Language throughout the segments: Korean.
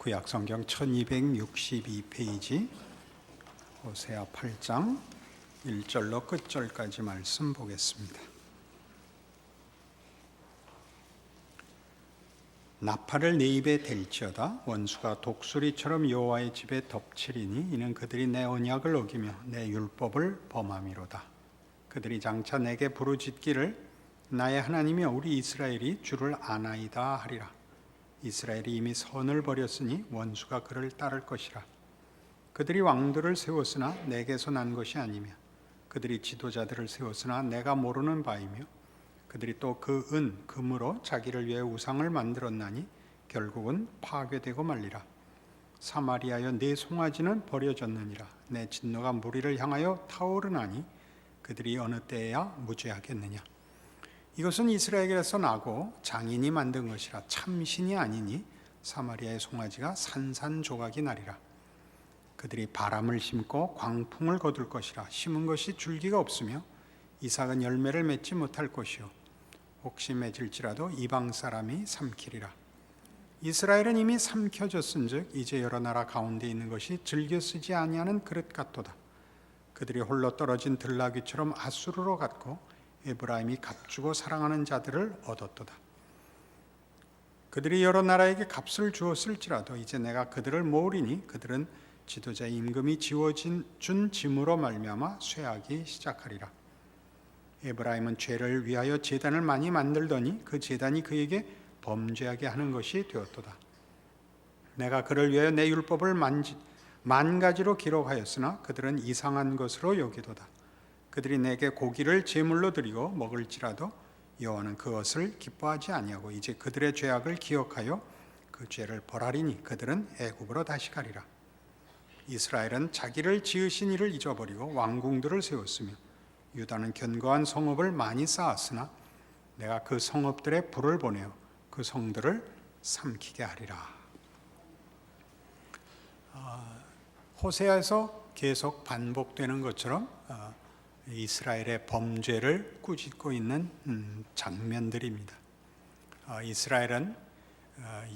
구약성경 1262페이지 호세아 8장 1절로 끝절까지 말씀 보겠습니다. 나팔을 내 입에 댈지어다. 원수가 독수리처럼 여호와의 집에 덮치리니 이는 그들이 내 언약을 어기며 내 율법을 범함이로다. 그들이 장차 내게 부르짖기를 나의 하나님이여 우리 이스라엘이 주를 아나이다 하리라. 이스라엘이 이미 선을 버렸으니 원수가 그를 따를 것이라. 그들이 왕들을 세웠으나 내게서 난 것이 아니며 그들이 지도자들을 세웠으나 내가 모르는 바이며 그들이 또 그 금으로 자기를 위해 우상을 만들었나니 결국은 파괴되고 말리라. 사마리아여 내 송아지는 버려졌느니라. 내 진노가 무리를 향하여 타오르나니 그들이 어느 때에야 무죄하겠느냐. 이것은 이스라엘에서 나고 장인이 만든 것이라 참신이 아니니 사마리아의 송아지가 산산조각이 나리라. 그들이 바람을 심고 광풍을 거둘 것이라. 심은 것이 줄기가 없으며 이삭은 열매를 맺지 못할 것이요 혹시 맺을지라도 이방 사람이 삼키리라. 이스라엘은 이미 삼켜졌은즉 이제 여러 나라 가운데 있는 것이 즐겨 쓰지 아니하는 그릇 같도다. 그들이 홀로 떨어진 들나귀처럼 아수르로 갔고 에브라임이 값주고 사랑하는 자들을 얻었도다. 그들이 여러 나라에게 값을 주었을지라도 이제 내가 그들을 모으리니 그들은 지도자의 임금이 지워준 짐으로 말미암아 쇠하기 시작하리라. 에브라임은 죄를 위하여 제단을 많이 만들더니 그 제단이 그에게 범죄하게 하는 것이 되었도다. 내가 그를 위하여 내 율법을 만 가지로 기록하였으나 그들은 이상한 것으로 여기도다. 그들이 내게 고기를 제물로 드리고 먹을지라도 여호와는 그것을 기뻐하지 아니하고 이제 그들의 죄악을 기억하여 그 죄를 벌하리니 그들은 애굽으로 다시 가리라. 이스라엘은 자기를 지으신 이를 잊어버리고 왕궁들을 세웠으며 유다는 견고한 성읍을 많이 쌓았으나 내가 그 성읍들에 불을 보내어 그 성들을 삼키게 하리라. 호세아에서 계속 반복되는 것처럼 이스라엘의 범죄를 꾸짖고 있는 장면들입니다. 이스라엘은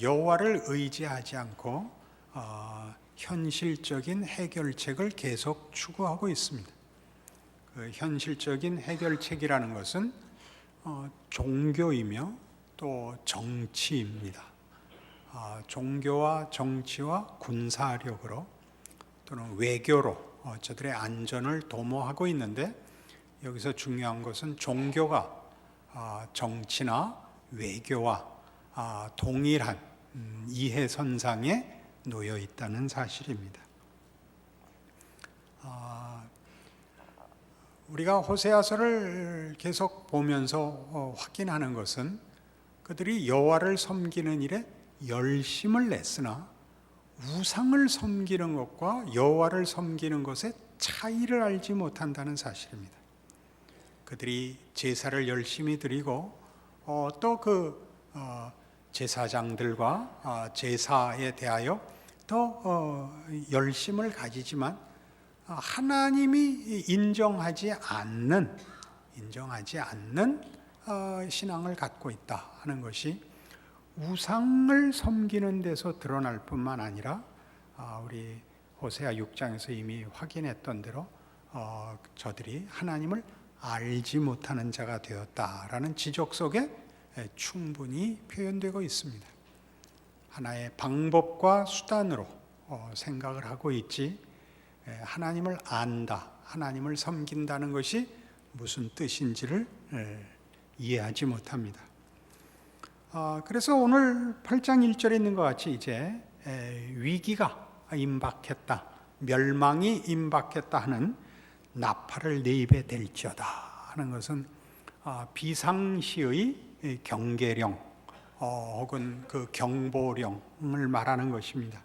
여호와를 의지하지 않고 현실적인 해결책을 계속 추구하고 있습니다. 그 현실적인 해결책이라는 것은 종교이며 또 정치입니다. 종교와 정치와 군사력으로 또는 외교로 저들의 안전을 도모하고 있는데 여기서 중요한 것은 종교가 정치나 외교와 동일한 이해선상에 놓여 있다는 사실입니다. 우리가 호세아서를 계속 보면서 확인하는 것은 그들이 여호와를 섬기는 일에 열심을 냈으나 우상을 섬기는 것과 여호와를 섬기는 것의 차이를 알지 못한다는 사실입니다. 그들이 제사를 열심히 드리고 또 그 제사장들과 제사에 대하여 더 열심을 가지지만 하나님이 인정하지 않는 신앙을 갖고 있다 하는 것이 우상을 섬기는 데서 드러날 뿐만 아니라 우리 호세아 6장에서 이미 확인했던 대로 저들이 하나님을 알지 못하는 자가 되었다라는 지적 속에 충분히 표현되고 있습니다. 하나의 방법과 수단으로 생각을 하고 있지 하나님을 안다, 하나님을 섬긴다는 것이 무슨 뜻인지를 이해하지 못합니다. 그래서 오늘 8장 1절에 있는 것 같이 이제 위기가 임박했다, 멸망이 임박했다 하는 나팔을 내 입에 댈지어다 하는 것은 비상시의 경계령 혹은 그 경보령을 말하는 것입니다.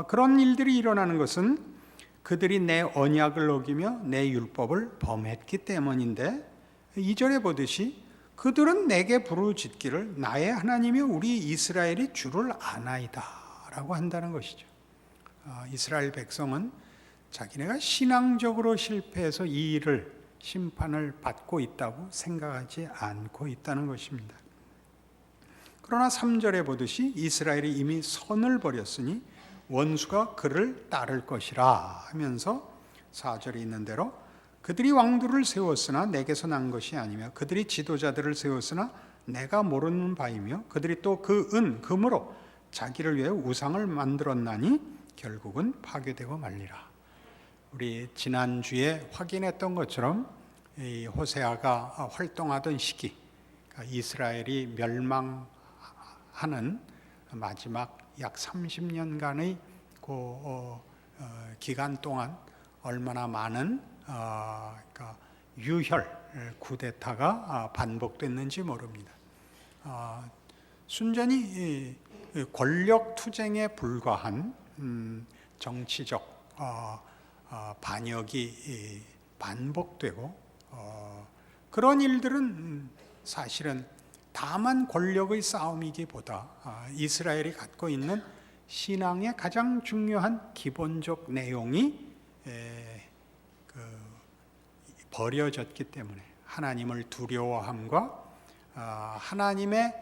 그런 일들이 일어나는 것은 그들이 내 언약을 어기며 내 율법을 범했기 때문인데 2절에 보듯이 그들은 내게 부르짖기를 나의 하나님이 우리 이스라엘이 주를 아나이다 라고 한다는 것이죠. 이스라엘 백성은 자기네가 신앙적으로 실패해서 이 일을 심판을 받고 있다고 생각하지 않고 있다는 것입니다. 그러나 3절에 보듯이 이스라엘이 이미 선을 버렸으니 원수가 그를 따를 것이라 하면서 4절에 있는 대로 그들이 왕들을 세웠으나 내게서 난 것이 아니며 그들이 지도자들을 세웠으나 내가 모르는 바이며 그들이 또 그 금으로 자기를 위해 우상을 만들었나니 결국은 파괴되고 말리라. 우리 지난주에 확인했던 것처럼 이 호세아가 활동하던 시기, 이스라엘이 멸망하는 마지막 약 30년간의 그 기간 동안 얼마나 많은 유혈 쿠데타가 반복됐는지 모릅니다. 순전히 권력 투쟁에 불과한 정치적 반역이 반복되고 그런 일들은 사실은 다만 권력의 싸움이기보다 이스라엘이 갖고 있는 신앙의 가장 중요한 기본적 내용이 버려졌기 때문에 하나님을 두려워함과 하나님의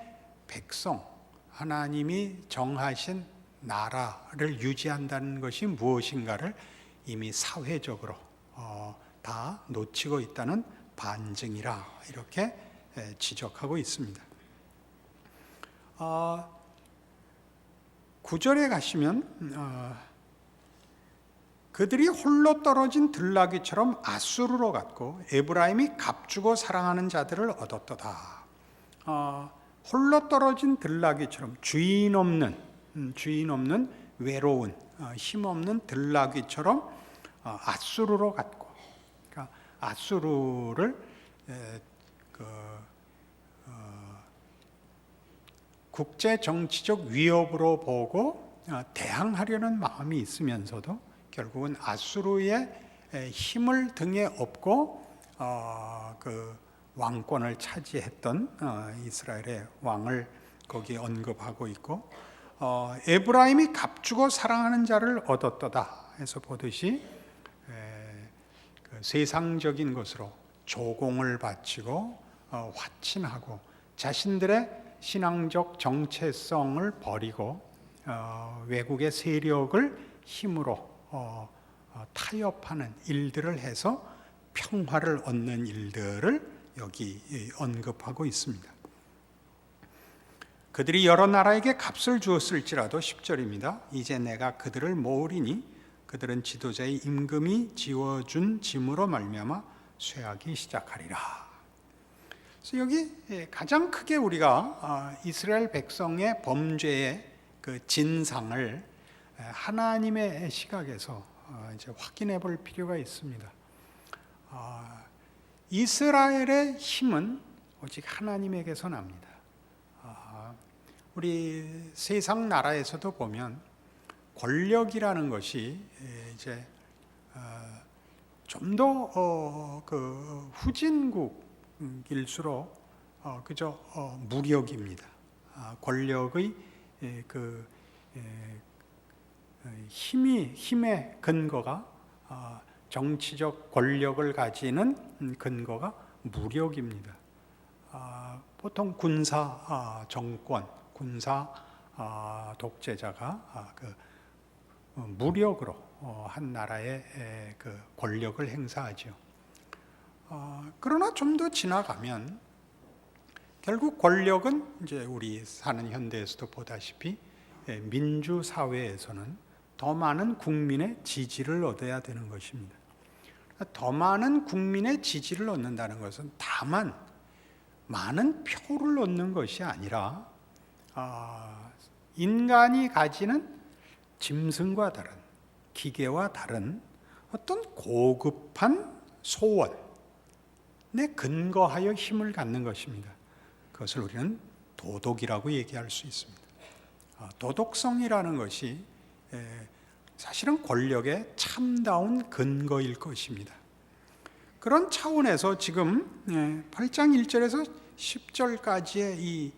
백성, 하나님이 정하신 나라를 유지한다는 것이 무엇인가를 이미 사회적으로 다 놓치고 있다는 반증이라 이렇게 지적하고 있습니다. 9절에 가시면 그들이 홀로 떨어진 들나귀처럼 아수르로 갔고 에브라임이 값주고 사랑하는 자들을 얻었도다. 홀로 떨어진 들나귀처럼 주인 없는 외로운 힘없는 들나귀처럼 아수르로 갔고, 그러니까 아수르를 국제 정치적 위협으로 보고 대항하려는 마음이 있으면서도 결국은 아수르의 힘을 등에 업고 그 왕권을 차지했던 이스라엘의 왕을 거기 언급하고 있고, 에브라임이 값주고 사랑하는 자를 얻었도다 해서 보듯이 그 세상적인 것으로 조공을 바치고 화친하고 자신들의 신앙적 정체성을 버리고 외국의 세력을 힘으로 타협하는 일들을 해서 평화를 얻는 일들을 여기 언급하고 있습니다. 그들이 여러 나라에게 값을 주었을지라도 10절입니다. 이제 내가 그들을 모으리니 그들은 지도자의 임금이 지워준 짐으로 말미암아 쇠하기 시작하리라. 그래서 여기 가장 크게 우리가 이스라엘 백성의 범죄의 그 진상을 하나님의 시각에서 이제 확인해 볼 필요가 있습니다. 이스라엘의 힘은 오직 하나님에게서 납니다. 우리 세상 나라에서도 보면 권력이라는 것이 이제 좀 더 그 후진국일수록 그저 무력입니다. 권력의 그 힘의 근거가 정치적 권력을 가지는 근거가 무력입니다. 보통 군사 정권, 군사 독재자가 그 무력으로 한 나라의 그 권력을 행사하죠. 그러나 좀 더 지나가면 결국 권력은 이제 우리 사는 현대에서도 보다시피 민주 사회에서는 더 많은 국민의 지지를 얻어야 되는 것입니다. 더 많은 국민의 지지를 얻는다는 것은 다만 많은 표를 얻는 것이 아니라 인간이 가지는 짐승과 다른, 기계와 다른 어떤 고급한 소원에 근거하여 힘을 갖는 것입니다. 그것을 우리는 도덕이라고 얘기할 수 있습니다. 도덕성이라는 것이 사실은 권력의 참다운 근거일 것입니다. 그런 차원에서 지금 8장 1절에서 10절까지의 이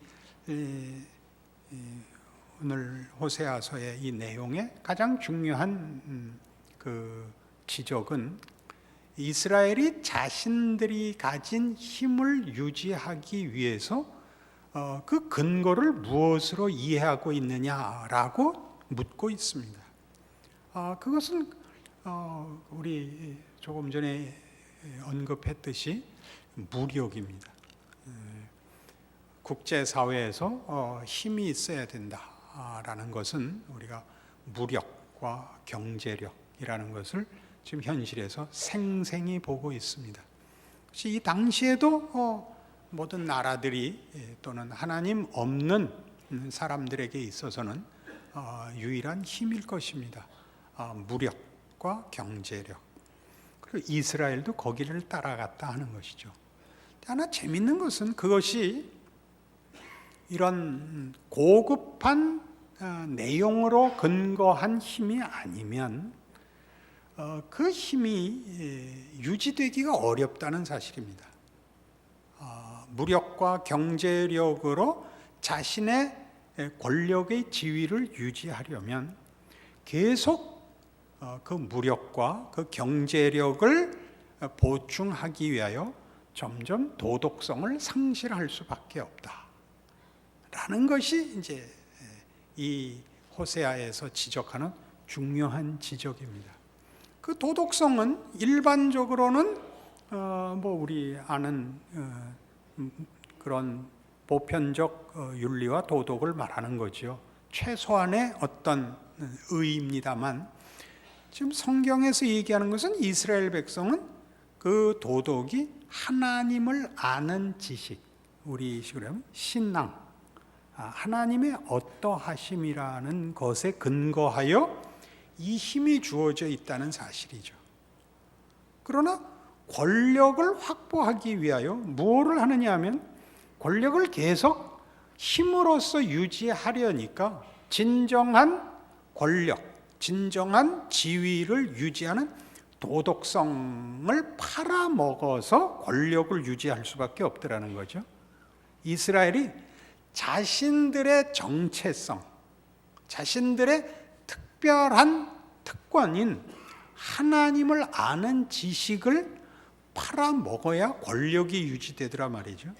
오늘 호세아서의 이 내용의 가장 중요한 그 지적은 이스라엘이 자신들이 가진 힘을 유지하기 위해서 그 근거를 무엇으로 이해하고 있느냐라고 묻고 있습니다. 그것은 우리 조금 전에 언급했듯이 무력입니다. 국제사회에서 힘이 있어야 된다라는 것은 우리가 무력과 경제력이라는 것을 지금 현실에서 생생히 보고 있습니다. 이 당시에도 모든 나라들이 또는 하나님 없는 사람들에게 있어서는 유일한 힘일 것입니다. 무력과 경제력. 그리고 이스라엘도 거기를 따라갔다 하는 것이죠. 하나 재밌는 것은 그것이 이런 고급한 내용으로 근거한 힘이 아니면 그 힘이 유지되기가 어렵다는 사실입니다. 무력과 경제력으로 자신의 권력의 지위를 유지하려면 계속 그 무력과 그 경제력을 보충하기 위하여 점점 도덕성을 상실할 수밖에 없다라는 것이 이제 이 호세아에서 지적하는 중요한 지적입니다. 그 도덕성은 일반적으로는 우리 아는 그런 보편적 윤리와 도덕을 말하는 거죠. 최소한의 어떤 의의입니다만 지금 성경에서 얘기하는 것은 이스라엘 백성은 그 도덕이 하나님을 아는 지식, 우리식으로 하면 신앙, 하나님의 어떠하심이라는 것에 근거하여 이 힘이 주어져 있다는 사실이죠. 그러나 권력을 확보하기 위하여 무엇을 하느냐 하면 권력을 계속 힘으로써 유지하려니까 진정한 권력, 진정한 지위를 유지하는 도덕성을 팔아먹어서 권력을 유지할 수밖에 없더라는 거죠. 이스라엘이 자신들의 정체성, 자신들의 특별한 특권인 하나님을 아는 지식을 팔아먹어야 권력이 유지되더라 말이죠.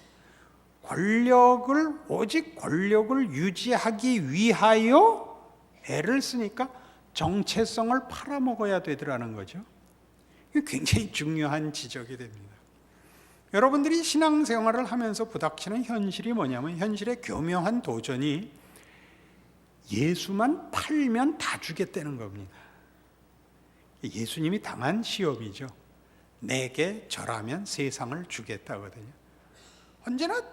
오직 권력을 유지하기 위하여 애를 쓰니까 정체성을 팔아먹어야 되더라는 거죠. 이게 굉장히 중요한 지적이 됩니다. 여러분들이 신앙생활을 하면서 부닥치는 현실이 뭐냐면 현실의 교묘한 도전이 예수만 팔면 다 주겠다는 겁니다. 예수님이 당한 시험이죠. 내게 절하면 세상을 주겠다거든요. 언제나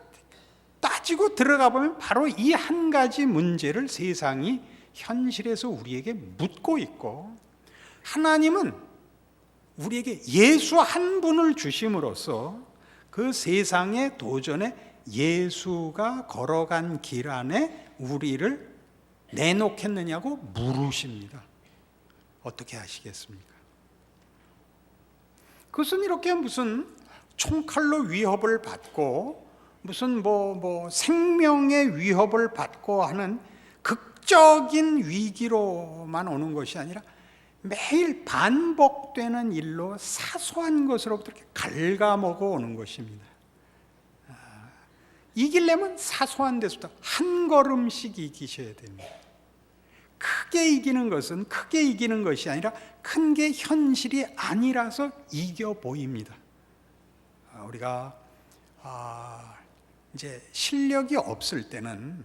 따지고 들어가 보면 바로 이 한 가지 문제를 세상이 현실에서 우리에게 묻고 있고, 하나님은 우리에게 예수 한 분을 주심으로써 그 세상의 도전에 예수가 걸어간 길 안에 우리를 내놓겠느냐고 물으십니다. 어떻게 하시겠습니까? 그것은 이렇게 무슨 총칼로 위협을 받고 무슨 생명의 위협을 받고 하는 극적인 위기로만 오는 것이 아니라 매일 반복되는 일로 사소한 것으로부터 이렇게 갉아먹어 오는 것입니다. 이기려면 사소한 데서부터 한 걸음씩 이기셔야 됩니다. 크게 이기는 것이 아니라 큰 게 현실이 아니라서 이겨 보입니다. 우리가 이제 실력이 없을 때는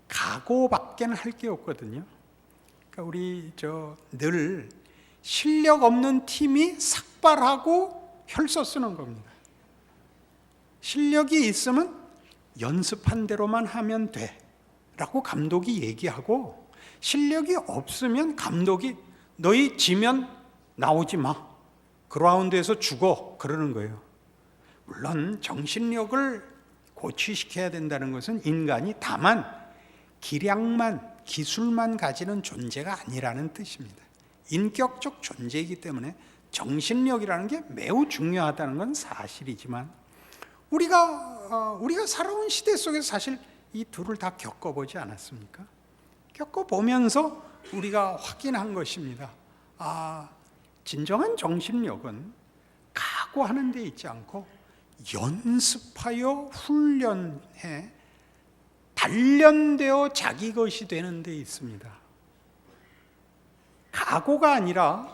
각오밖에 할 게 없거든요. 그러니까 우리 늘 실력 없는 팀이 삭발하고 혈서 쓰는 겁니다. 실력이 있으면 연습한 대로만 하면 돼 라고 감독이 얘기하고, 실력이 없으면 감독이 너희 지면 나오지 마, 그라운드에서 죽어 그러는 거예요. 물론 정신력을 고취시켜야 된다는 것은 인간이 다만 기량만, 기술만 가지는 존재가 아니라는 뜻입니다. 인격적 존재이기 때문에 정신력이라는 게 매우 중요하다는 건 사실이지만, 우리가 살아온 시대 속에서 사실 이 둘을 다 겪어보지 않았습니까? 겪어보면서 우리가 확인한 것입니다. 진정한 정신력은 각오하는 데 있지 않고 연습하여 훈련해 단련되어 자기 것이 되는 데 있습니다. 각오가 아니라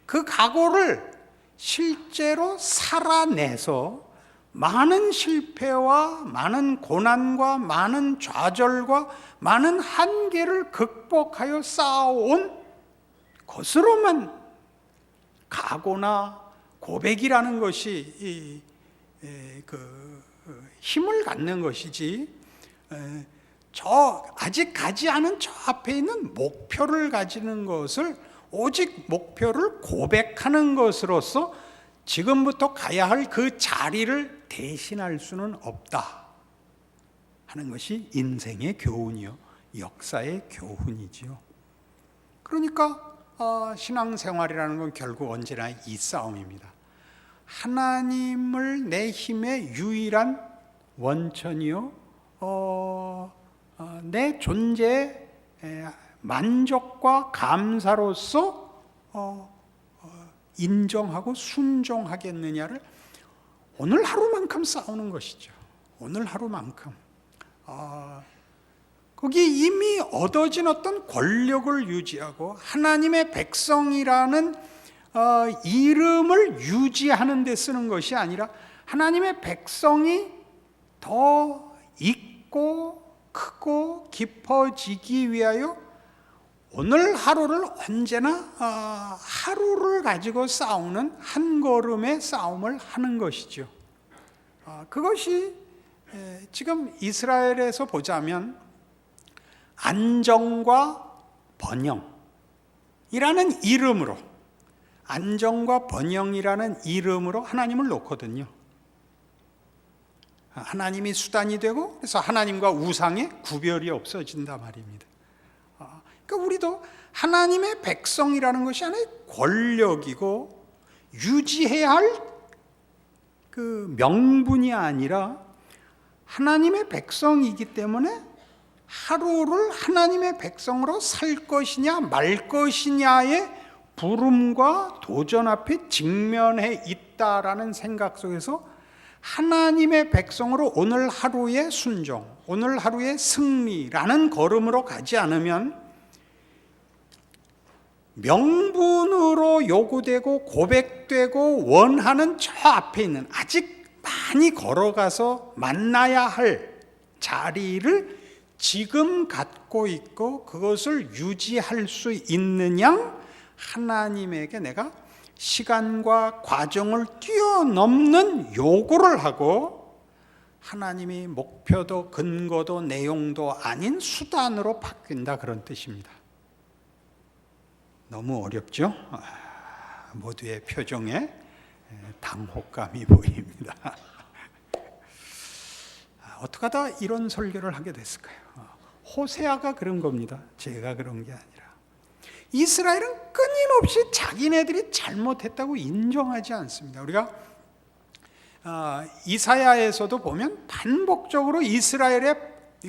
그 각오를 실제로 살아내서 많은 실패와 많은 고난과 많은 좌절과 많은 한계를 극복하여 쌓아온 것으로만 각오나 고백이라는 것이 힘을 갖는 것이지, 아직 가지 않은 저 앞에 있는 목표를 가지는 것을 오직 목표를 고백하는 것으로서 지금부터 가야 할 그 자리를 대신할 수는 없다 하는 것이 인생의 교훈이요, 역사의 교훈이지요. 그러니까 신앙생활이라는 건 결국 언제나 이 싸움입니다. 하나님을 내 힘의 유일한 원천이요, 내 존재의 만족과 감사로서 인정하고 순종하겠느냐를 오늘 하루만큼 싸우는 것이죠. 오늘 하루만큼. 거기 이미 얻어진 어떤 권력을 유지하고 하나님의 백성이라는 이름을 유지하는 데 쓰는 것이 아니라 하나님의 백성이 더 있고 크고 깊어지기 위하여 오늘 하루를 언제나 하루를 가지고 싸우는 한 걸음의 싸움을 하는 것이죠. 그것이 지금 이스라엘에서 보자면 안정과 번영이라는 이름으로, 안정과 번영이라는 이름으로 하나님을 놓거든요. 하나님이 수단이 되고, 그래서 하나님과 우상의 구별이 없어진단 말입니다. 그러니까 우리도 하나님의 백성이라는 것이 하나의 권력이고 유지해야 할 그 명분이 아니라 하나님의 백성이기 때문에 하루를 하나님의 백성으로 살 것이냐 말 것이냐의 부름과 도전 앞에 직면해 있다라는 생각 속에서 하나님의 백성으로 오늘 하루의 순종, 오늘 하루의 승리라는 걸음으로 가지 않으면 명분으로 요구되고 고백되고 원하는 저 앞에 있는 아직 많이 걸어가서 만나야 할 자리를 지금 갖고 있고 그것을 유지할 수 있느냐, 하나님에게 내가 시간과 과정을 뛰어넘는 요구를 하고 하나님이 목표도 근거도 내용도 아닌 수단으로 바뀐다, 그런 뜻입니다. 너무 어렵죠? 모두의 표정에 당혹감이 보입니다. 어떻게 하다 이런 설교를 하게 됐을까요? 호세아가 그런 겁니다. 제가 그런 게 아니라. 이스라엘은 끊임없이 자기네들이 잘못했다고 인정하지 않습니다. 우리가 이사야에서도 보면 반복적으로 이스라엘의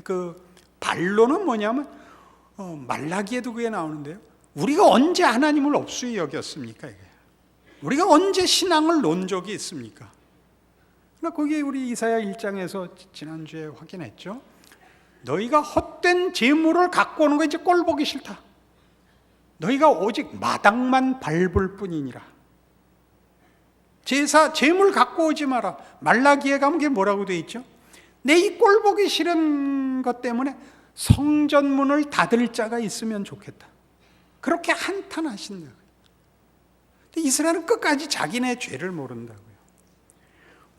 그 반론은 뭐냐면 말라기에도 그게 나오는데요. 우리가 언제 하나님을 없수히 여겼습니까? 이게. 우리가 언제 신앙을 놓은 적이 있습니까? 거기 우리 이사야 1장에서 지난주에 확인했죠. 너희가 헛된 재물을 갖고 오는 거 이제 꼴 보기 싫다. 너희가 오직 마당만 밟을 뿐이니라. 재물 갖고 오지 마라. 말라기에 가면 그게 뭐라고 돼 있죠? 내 이 꼴 보기 싫은 것 때문에 성전문을 닫을 자가 있으면 좋겠다. 그렇게 한탄하신다고요. 이스라엘은 끝까지 자기네 죄를 모른다고요.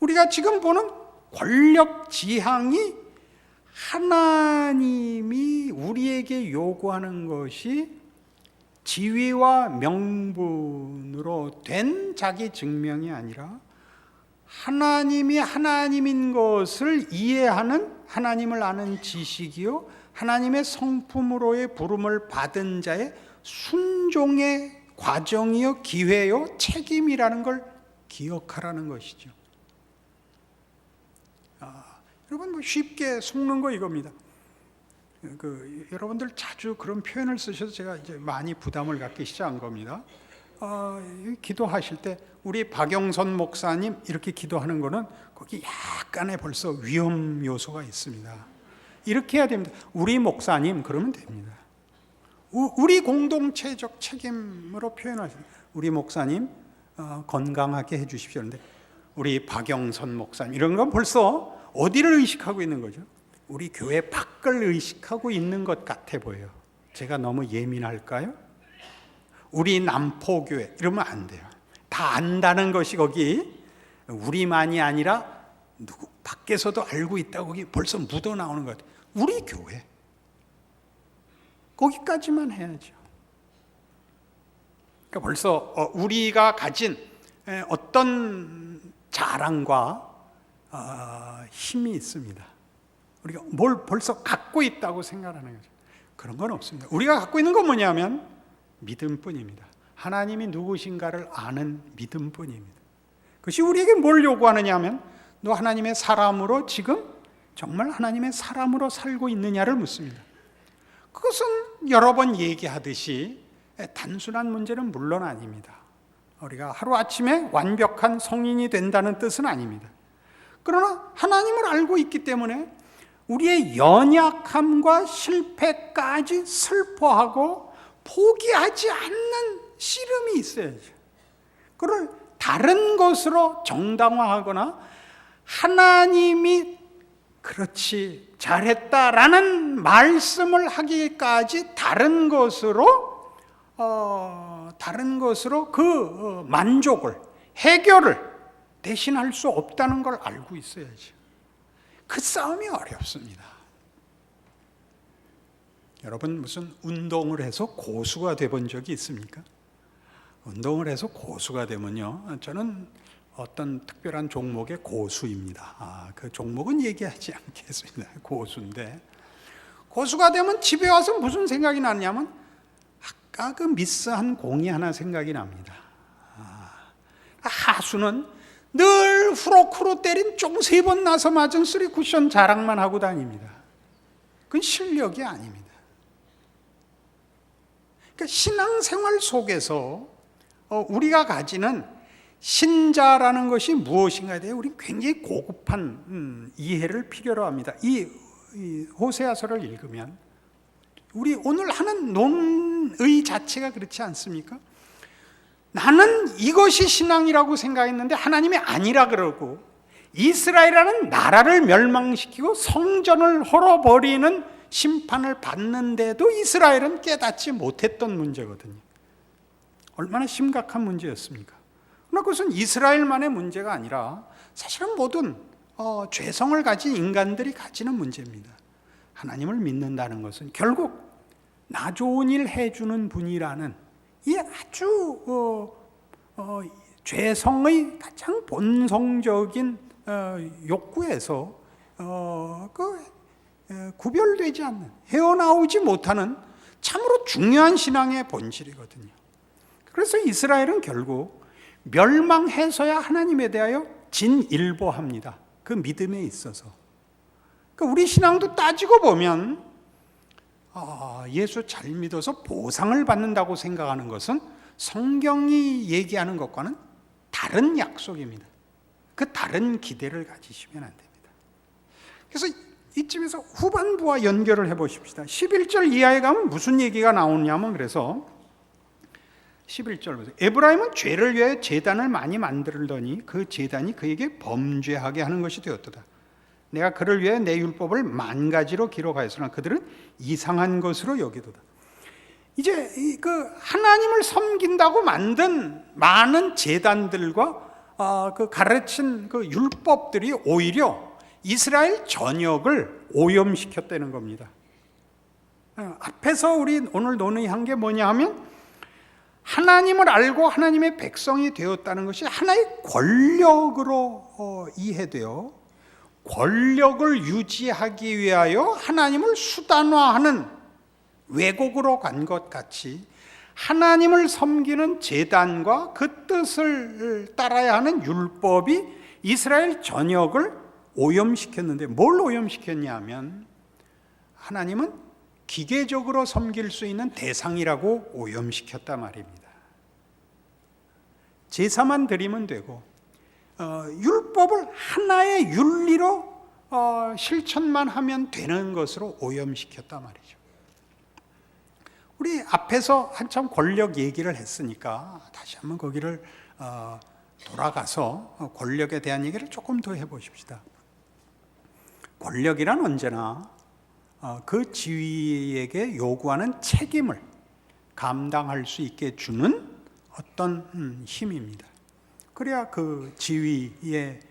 우리가 지금 보는 권력 지향이 하나님이 우리에게 요구하는 것이 지위와 명분으로 된 자기 증명이 아니라 하나님이 하나님인 것을 이해하는 하나님을 아는 지식이요, 하나님의 성품으로의 부름을 받은 자의 순종의 과정이요, 기회요, 책임이라는 걸 기억하라는 것이죠. 여러분, 쉽게 속는 거 이겁니다. 여러분들 자주 그런 표현을 쓰셔서 제가 이제 많이 부담을 갖기 시작한 겁니다. 기도하실 때 우리 박영선 목사님 이렇게 기도하는 거는 거기 약간의 벌써 위험 요소가 있습니다. 이렇게 해야 됩니다. 우리 목사님 그러면 됩니다. 우리 공동체적 책임으로 표현하십니다. 우리 목사님 건강하게 해주십시오. 그런데 우리 박영선 목사님 이런 건 벌써 어디를 의식하고 있는 거죠? 우리 교회 밖을 의식하고 있는 것 같아 보여요. 제가 너무 예민할까요? 우리 남포교회 이러면 안 돼요. 다 안다는 것이 거기 우리만이 아니라 누구 밖에서도 알고 있다고 거기 벌써 묻어나오는 것 같아요. 우리 교회 거기까지만 해야죠. 그러니까 벌써 우리가 가진 어떤 자랑과 힘이 있습니다. 우리가 뭘 벌써 갖고 있다고 생각하는 거죠. 그런 건 없습니다. 우리가 갖고 있는 건 뭐냐면 믿음뿐입니다. 하나님이 누구신가를 아는 믿음뿐입니다. 그것이 우리에게 뭘 요구하느냐 하면 너 하나님의 사람으로 지금 정말 하나님의 사람으로 살고 있느냐를 묻습니다. 그것은 여러 번 얘기하듯이 단순한 문제는 물론 아닙니다. 우리가 하루아침에 완벽한 성인이 된다는 뜻은 아닙니다. 그러나 하나님을 알고 있기 때문에 우리의 연약함과 실패까지 슬퍼하고 포기하지 않는 씨름이 있어야죠. 그걸 다른 것으로 정당화하거나 하나님이 그렇지 잘했다라는 말씀을 하기까지 다른 것으로 그 만족을 해결을 대신할 수 없다는 걸 알고 있어야죠. 그 싸움이 어렵습니다. 여러분 무슨 운동을 해서 고수가 돼본 적이 있습니까? 운동을 해서 고수가 되면요, 저는 어떤 특별한 종목의 고수입니다. 그 종목은 얘기하지 않겠습니다. 고수인데 고수가 되면 집에 와서 무슨 생각이 나냐면 아까 그 미스한 공이 하나 생각이 납니다. 하수는 늘 후로크로 때린 쫑 3번 나서 맞은 3쿠션 자랑만 하고 다닙니다. 그건 실력이 아닙니다. 그러니까 신앙생활 속에서 우리가 가지는 신자라는 것이 무엇인가에 대해 우리 굉장히 고급한 이해를 필요로 합니다. 이 호세아서를 읽으면 우리 오늘 하는 논의 자체가 그렇지 않습니까? 나는 이것이 신앙이라고 생각했는데 하나님이 아니라 그러고 이스라엘이라는 나라를 멸망시키고 성전을 헐어버리는 심판을 받는데도 이스라엘은 깨닫지 못했던 문제거든요. 얼마나 심각한 문제였습니까? 그러나 그것은 이스라엘만의 문제가 아니라 사실은 모든 죄성을 가진 인간들이 가지는 문제입니다. 하나님을 믿는다는 것은 결국 나 좋은 일 해주는 분이라는 이 아주 죄성의 가장 본성적인 욕구에서 구별되지 않는, 헤어나오지 못하는 참으로 중요한 신앙의 본질이거든요. 그래서 이스라엘은 결국 멸망해서야 하나님에 대하여 진일보합니다. 그 믿음에 있어서. 그러니까 우리 신앙도 따지고 보면 예수 잘 믿어서 보상을 받는다고 생각하는 것은 성경이 얘기하는 것과는 다른 약속입니다. 그 다른 기대를 가지시면 안 됩니다. 그래서 이쯤에서 후반부와 연결을 해보십시다. 11절 이하에 가면 무슨 얘기가 나오냐면 그래서 11절 보세요. 에브라임은 죄를 위하여 제단을 많이 만들더니 그 제단이 그에게 범죄하게 하는 것이 되었도다. 내가 그를 위해 내 율법을 10,000가지로 기록하였으나 그들은 이상한 것으로 여기도다. 이제 그 하나님을 섬긴다고 만든 많은 제단들과 그 가르친 그 율법들이 오히려 이스라엘 전역을 오염시켰다는 겁니다. 앞에서 우리 오늘 논의한 게 뭐냐 하면 하나님을 알고 하나님의 백성이 되었다는 것이 하나의 권력으로 이해되어 권력을 유지하기 위하여 하나님을 수단화하는 왜곡으로 간 것 같이 하나님을 섬기는 제단과 그 뜻을 따라야 하는 율법이 이스라엘 전역을 오염시켰는데 뭘 오염시켰냐 하면 하나님은 기계적으로 섬길 수 있는 대상이라고 오염시켰단 말입니다. 제사만 드리면 되고 율법을 하나의 윤리로 실천만 하면 되는 것으로 오염시켰단 말이죠. 우리 앞에서 한참 권력 얘기를 했으니까 다시 한번 거기를 돌아가서 권력에 대한 얘기를 조금 더 해보십시다. 권력이란 언제나 그 지위에게 요구하는 책임을 감당할 수 있게 주는 어떤 힘입니다. 그래야 그 지위에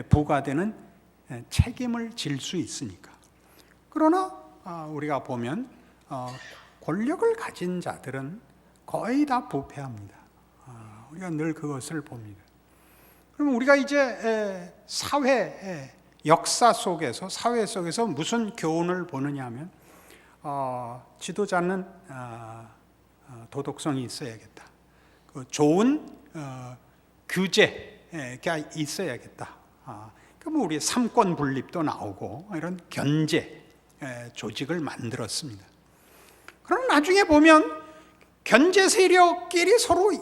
부과되는 책임을 질 수 있으니까. 그러나 우리가 보면 권력을 가진 자들은 거의 다 부패합니다. 우리가 늘 그것을 봅니다. 그럼 우리가 이제 사회 역사 속에서, 사회 속에서 무슨 교훈을 보느냐 하면 지도자는 도덕성이 있어야겠다. 좋은 규제가 있어야겠다. 그럼 우리 삼권 분립도 나오고 이런 견제 조직을 만들었습니다. 그럼 나중에 보면 견제 세력끼리 서로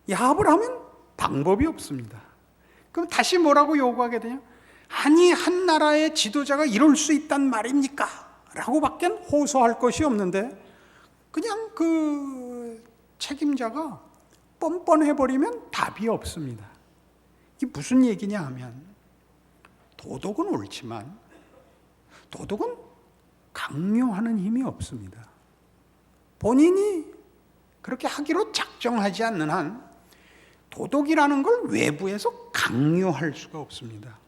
야합을 하면 방법이 없습니다. 그럼 다시 뭐라고 요구하게 되냐? 아니, 한 나라의 지도자가 이럴 수 있단 말입니까? 라고 밖에 호소할 것이 없는데 그냥 그 책임자가 뻔뻔해버리면 답이 없습니다. 이게 무슨 얘기냐 하면 도덕은 옳지만 도덕은 강요하는 힘이 없습니다. 본인이 그렇게 하기로 작정하지 않는 한 도덕이라는 걸 외부에서 강요할 수가 없습니다.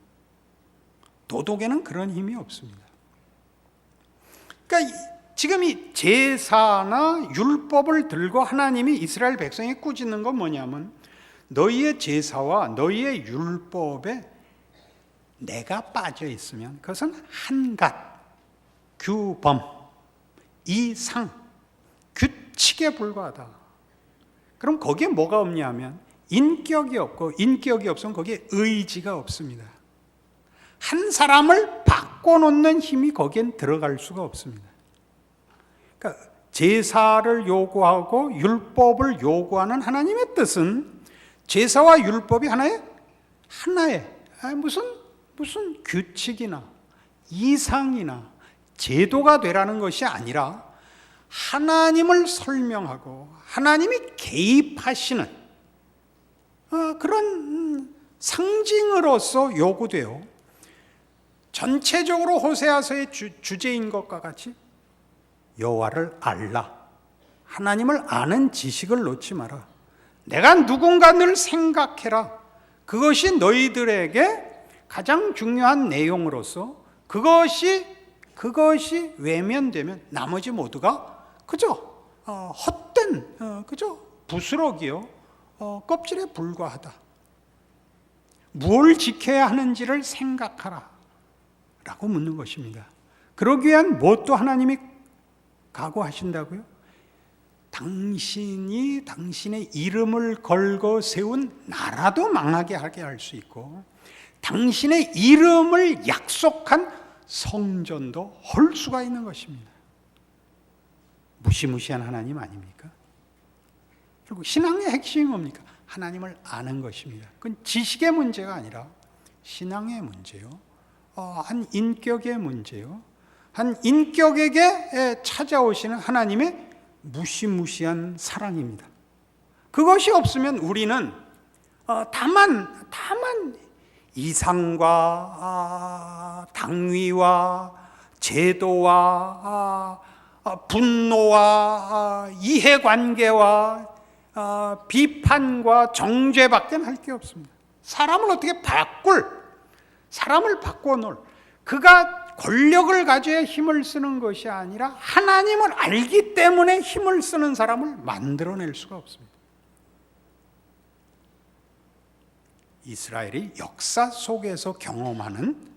도덕에는 그런 힘이 없습니다. 그러니까 지금 이 제사나 율법을 들고 하나님이 이스라엘 백성에 꾸짖는 건 뭐냐면 너희의 제사와 너희의 율법에 내가 빠져 있으면 그것은 한갓, 규범, 이상, 규칙에 불과하다. 그럼 거기에 뭐가 없냐면 인격이 없고, 인격이 없으면 거기에 의지가 없습니다. 한 사람을 바꿔놓는 힘이 거기엔 들어갈 수가 없습니다. 그러니까 제사를 요구하고 율법을 요구하는 하나님의 뜻은 제사와 율법이 하나의 무슨 규칙이나 이상이나 제도가 되라는 것이 아니라 하나님을 설명하고 하나님이 개입하시는 그런 상징으로서 요구돼요. 전체적으로 호세아서의 주제인 것과 같이 여호와를 알라, 하나님을 아는 지식을 놓지 마라, 내가 누군가 늘 생각해라. 그것이 너희들에게 가장 중요한 내용으로서 그것이 외면되면 나머지 모두가 그저 헛된 그저 부스러기요 껍질에 불과하다. 뭘 지켜야 하는지를 생각하라 라고 묻는 것입니다. 그러기 위한 무엇도 하나님이 각오하신다고요? 당신이 당신의 이름을 걸고 세운 나라도 망하게 하게 할 수 있고 당신의 이름을 약속한 성전도 헐 수가 있는 것입니다. 무시무시한 하나님 아닙니까? 그리고 신앙의 핵심이 뭡니까? 하나님을 아는 것입니다. 그건 지식의 문제가 아니라 신앙의 문제요. 한 인격의 문제요. 한 인격에게 찾아오시는 하나님의 무시무시한 사랑입니다. 그것이 없으면 우리는 다만 이상과 당위와 제도와 분노와 이해관계와 비판과 정죄밖에 할 게 없습니다. 사람을 어떻게 사람을 바꿔놓을, 그가 권력을 가져야 힘을 쓰는 것이 아니라 하나님을 알기 때문에 힘을 쓰는 사람을 만들어낼 수가 없습니다. 이스라엘이 역사 속에서 경험하는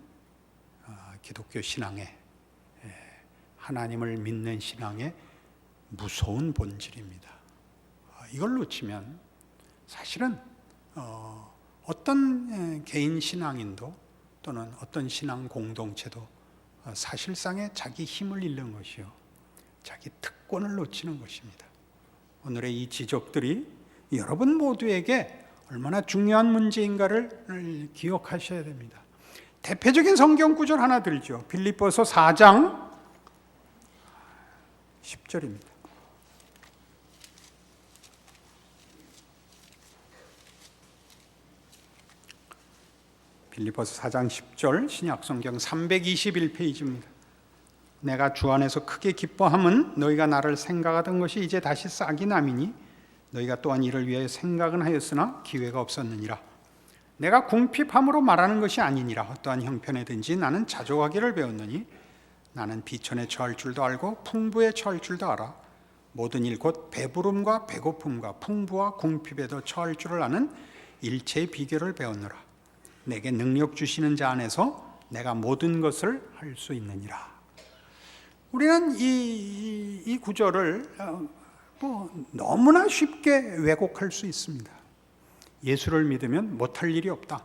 기독교 신앙의, 하나님을 믿는 신앙의 무서운 본질입니다. 이걸 놓치면 사실은 어떤 개인 신앙인도 또는 어떤 신앙 공동체도 사실상의 자기 힘을 잃는 것이요, 자기 특권을 놓치는 것입니다. 오늘의 이 지적들이 여러분 모두에게 얼마나 중요한 문제인가를 기억하셔야 됩니다. 대표적인 성경 구절 하나 들죠. 빌립보서 4장 10절입니다. 빌립보서 4장 10절 신약성경 321페이지입니다. 내가 주 안에서 크게 기뻐함은 너희가 나를 생각하던 것이 이제 다시 싹이 남이니 너희가 또한 이를 위해 생각은 하였으나 기회가 없었느니라. 내가 궁핍함으로 말하는 것이 아니니라. 어떠한 형편에든지 나는 자족하기를 배웠느니 나는 비천에 처할 줄도 알고 풍부에 처할 줄도 알아. 모든 일 곧 배부름과 배고픔과 풍부와 궁핍에도 처할 줄을 아는 일체의 비결을 배웠노라. 내게 능력 주시는 자 안에서 내가 모든 것을 할 수 있느니라. 우리는 이 구절을 너무나 쉽게 왜곡할 수 있습니다. 예수를 믿으면 못할 일이 없다.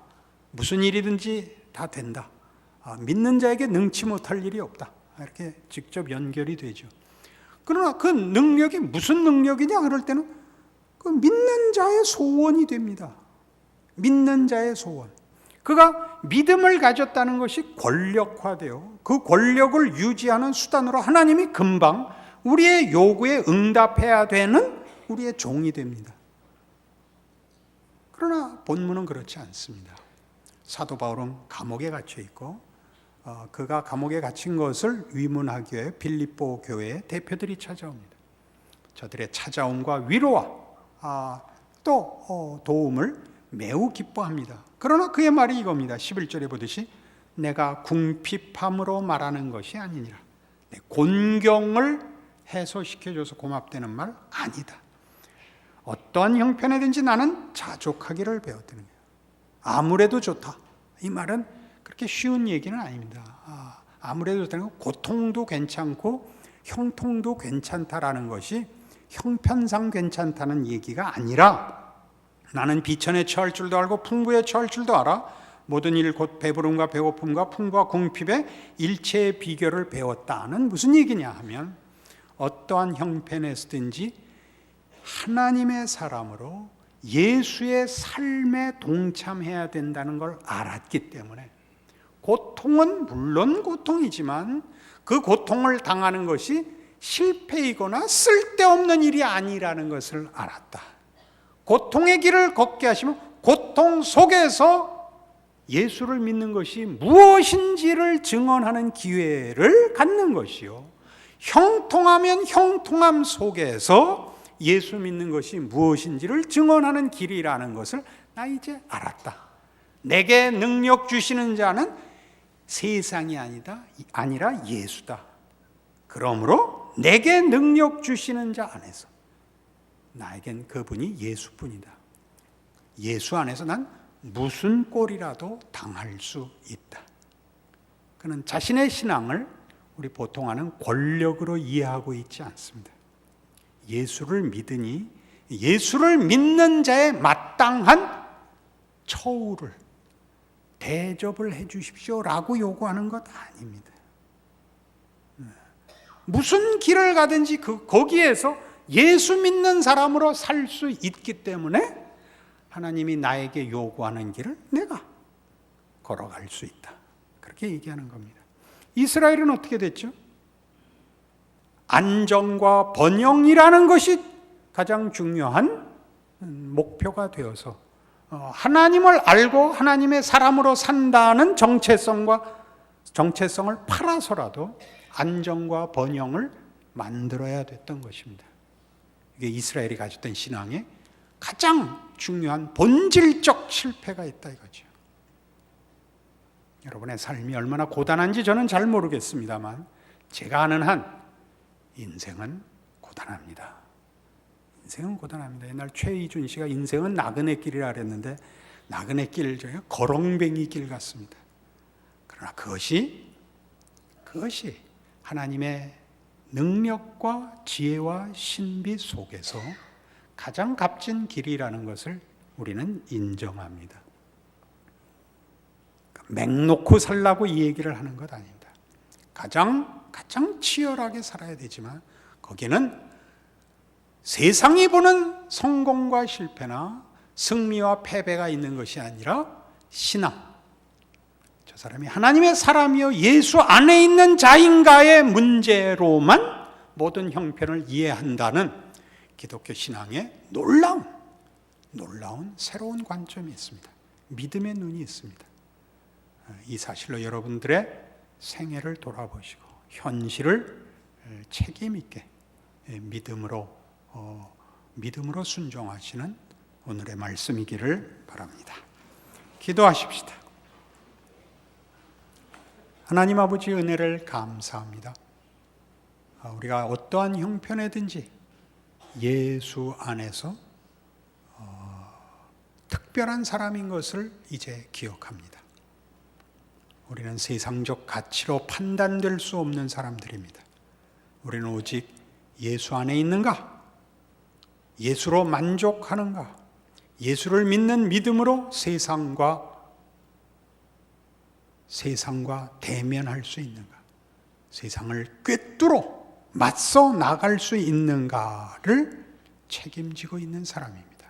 무슨 일이든지 다 된다. 믿는 자에게 능치 못할 일이 없다. 이렇게 직접 연결이 되죠. 그러나 그 능력이 무슨 능력이냐 그럴 때는 그 믿는 자의 소원이 됩니다. 믿는 자의 소원. 그가 믿음을 가졌다는 것이 권력화되어 그 권력을 유지하는 수단으로 하나님이 금방 우리의 요구에 응답해야 되는 우리의 종이 됩니다. 그러나 본문은 그렇지 않습니다. 사도 바울은 감옥에 갇혀 있고 그가 감옥에 갇힌 것을 위문하기 위해 빌립보 교회의 대표들이 찾아옵니다. 저들의 찾아옴과 위로와 또 도움을 매우 기뻐합니다. 그러나 그의 말이 이겁니다. 11절에 보듯이 내가 궁핍함으로 말하는 것이 아니니라. 곤경을 해소시켜줘서 고맙다는 말 아니다. 어떠한 형편에든지 나는 자족하기를 배웠다는 거예요. 아무래도 좋다. 이 말은 그렇게 쉬운 얘기는 아닙니다. 아무래도 좋다는 건 고통도 괜찮고 형통도 괜찮다라는 것이 형편상 괜찮다는 얘기가 아니라 나는 비천에 처할 줄도 알고 풍부에 처할 줄도 알아. 모든 일 곧 배부름과 배고픔과 풍부와 궁핍의 일체의 비결을 배웠다는 무슨 얘기냐 하면 어떠한 형편에서든지 하나님의 사람으로 예수의 삶에 동참해야 된다는 걸 알았기 때문에 고통은 물론 고통이지만 그 고통을 당하는 것이 실패이거나 쓸데없는 일이 아니라는 것을 알았다. 고통의 길을 걷게 하시면 고통 속에서 예수를 믿는 것이 무엇인지를 증언하는 기회를 갖는 것이요. 형통하면 형통함 속에서 예수 믿는 것이 무엇인지를 증언하는 길이라는 것을 나 이제 알았다. 내게 능력 주시는 자는 세상이 아니라 예수다. 그러므로 내게 능력 주시는 자 안에서 나에겐 그분이 예수뿐이다. 예수 안에서 난 무슨 꼴이라도 당할 수 있다. 그는 자신의 신앙을 우리 보통 하는 권력으로 이해하고 있지 않습니다. 예수를 믿으니 예수를 믿는 자의 마땅한 처우를 대접을 해 주십시오라고 요구하는 것 아닙니다. 무슨 길을 가든지 거기에서 예수 믿는 사람으로 살 수 있기 때문에 하나님이 나에게 요구하는 길을 내가 걸어갈 수 있다. 그렇게 얘기하는 겁니다. 이스라엘은 어떻게 됐죠? 안정과 번영이라는 것이 가장 중요한 목표가 되어서 하나님을 알고 하나님의 사람으로 산다는 정체성을 팔아서라도 안정과 번영을 만들어야 됐던 것입니다. 이게 이스라엘이 가졌던 신앙의 가장 중요한 본질적 실패가 있다 이거죠. 여러분의 삶이 얼마나 고단한지 저는 잘 모르겠습니다만 제가 아는 한 인생은 고단합니다. 인생은 고단합니다. 옛날 최희준 씨가 인생은 나그네 길이라 그랬는데 나그네 길 중에 거렁뱅이 길 같습니다. 그러나 그것이 하나님의 능력과 지혜와 신비 속에서 가장 값진 길이라는 것을 우리는 인정합니다. 맹 놓고 살라고 이 얘기를 하는 것 아닙니다. 가장 치열하게 살아야 되지만 거기는 세상이 보는 성공과 실패나 승리와 패배가 있는 것이 아니라 신앙. 저 사람이 하나님의 사람이요 예수 안에 있는 자인가의 문제로만 모든 형편을 이해한다는 기독교 신앙의 놀라운 새로운 관점이 있습니다. 믿음의 눈이 있습니다. 이 사실로 여러분들의 생애를 돌아보시고 현실을 책임 있게 믿음으로 순종하시는 오늘의 말씀이기를 바랍니다. 기도하십시다. 하나님 아버지 은혜를 감사합니다. 우리가 어떠한 형편에든지 예수 안에서 특별한 사람인 것을 이제 기억합니다. 우리는 세상적 가치로 판단될 수 없는 사람들입니다. 우리는 오직 예수 안에 있는가? 예수로 만족하는가? 예수를 믿는 믿음으로 세상과 대면할 수 있는가? 세상을 꿰뚫어 맞서 나갈 수 있는가를 책임지고 있는 사람입니다.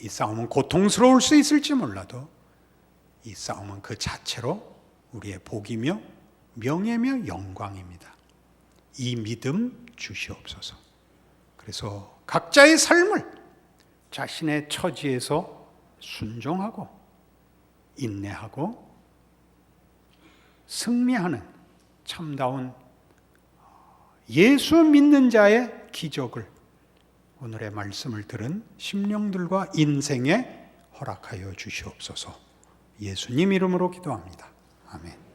이 싸움은 고통스러울 수 있을지 몰라도 이 싸움은 그 자체로 우리의 복이며 명예며 영광입니다. 이 믿음 주시옵소서. 그래서 각자의 삶을 자신의 처지에서 순종하고 인내하고 승리하는 참다운 예수 믿는 자의 기적을 오늘의 말씀을 들은 심령들과 인생에 허락하여 주시옵소서. 예수님 이름으로 기도합니다. 아멘.